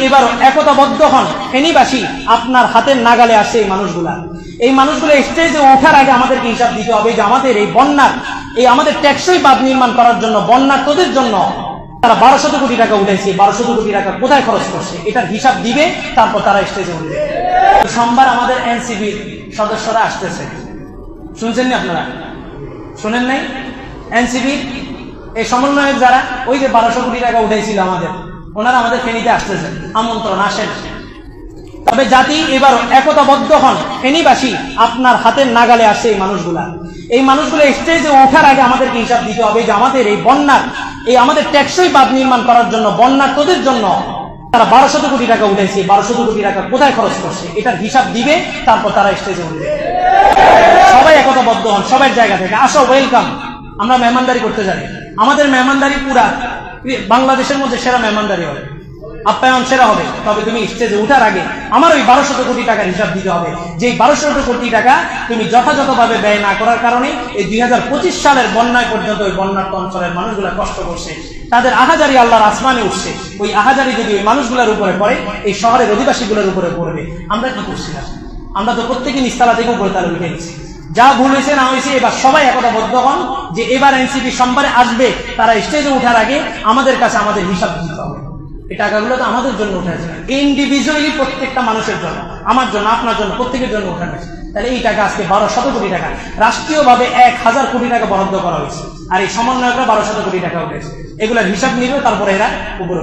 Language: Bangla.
এবারও একতাবদ্ধ হন, ফেনীবাসী আপনার হাতের নাগালে আসে এই মানুষগুলো স্টেজে ওঠার আগে আমাদেরকে হিসাব দিতে হবে যে আমাদের এই বন্যার আমাদের টেকসই বাঁধ নির্মাণ করার জন্য বন্যার্তদের জন্য তারা 1200 কোটি টাকা উঠেছে, 1200 কোটি টাকা কোথায় খরচ করছে এটার হিসাব দিবে, তারপর তারা স্টেজে উঠবে। সোমবার আমাদের এনসিবির সদস্যরা আসতেছে, শুনছেন না আপনারা? শোনেন নাই? এনসিবি এই সমন্বয়ক যারা ওই যে 1200 কোটি টাকা উঠেছিল আমাদের, ওনারা আমাদের ফেনীতে আসতেছেন, আমন্ত্রণ, আসেন। তবে জাতি এবারও একতাবদ্ধ হন, ফেনীবাসী আপনার হাতের নাগালে আসে এই মানুষগুলো স্টেজে ওঠার আগে আমাদেরকে হিসাব দিতে হবে যে আমাদের এই বন্যার আমাদের টেকসই বাঁধ নির্মাণ করার জন্য বন্যার্তদের জন্য তারা 1200 কোটি টাকা উঠেছে, 1200 কোটি টাকা কোথায় খরচ করছে এটার হিসাব দিবে, তারপর তারা স্টেজে উঠবে। সবাই একতাবদ্ধ হন, সবার জায়গা থেকে আসো, ওয়েলকাম। আমরা মেহমানদারি করতে জানি, আমাদের মেহমানদারি পুরা বাংলাদেশের মধ্যে সেরা মেহমানদারি হবে, আপ্যায়ন সেরা হবে। তবে তুমি স্টেজে উঠার আগে আমার ওই 1200 কোটি টাকার হিসাব দিতে হবে, যে 1200 কোটি টাকা তুমি যথাযথভাবে ব্যয় না করার কারণে এই 2025 সালের বন্যায় পর্যন্ত ওই বন্যার্ত অঞ্চলের মানুষগুলা কষ্ট করছে, তাদের আহাজারি আল্লাহর আসমানে উঠছে। ওই আহাজারি যদি ওই মানুষগুলোর উপরে পড়ে, এই শহরের অধিবাসীগুলোর উপরে পড়বে। আমরা কি করছিলাম? আমরা তো প্রত্যেকে নিস্তালা থেকে উপরে তারা উঠে গেছি। যা ভুল হয়েছে না হয়েছে এবার সবাই একতাবদ্ধ হন যে এবার এনসিপি সোমবারে আসবে, তারা স্টেজে ওঠার আগে আমাদের কাছে আমাদের হিসাব দিতে হবে। এই টাকাগুলো তো আমাদের জন্য উঠেছে না, ইন্ডিভিজুয়ালি প্রত্যেকটা মানুষের জন্য, আমার জন্য, আপনার জন্য, প্রত্যেকের জন্য উঠানো। তাহলে এই টাকা আজকে 1200 কোটি টাকা রাষ্ট্রীয়ভাবে 1000 কোটি টাকা বরাদ্দ করা হয়েছে, আর এই সমন্বয়করা 1200 কোটি টাকা উঠেছে। এগুলোর হিসাব নিবে, তারপরে এরা উপরে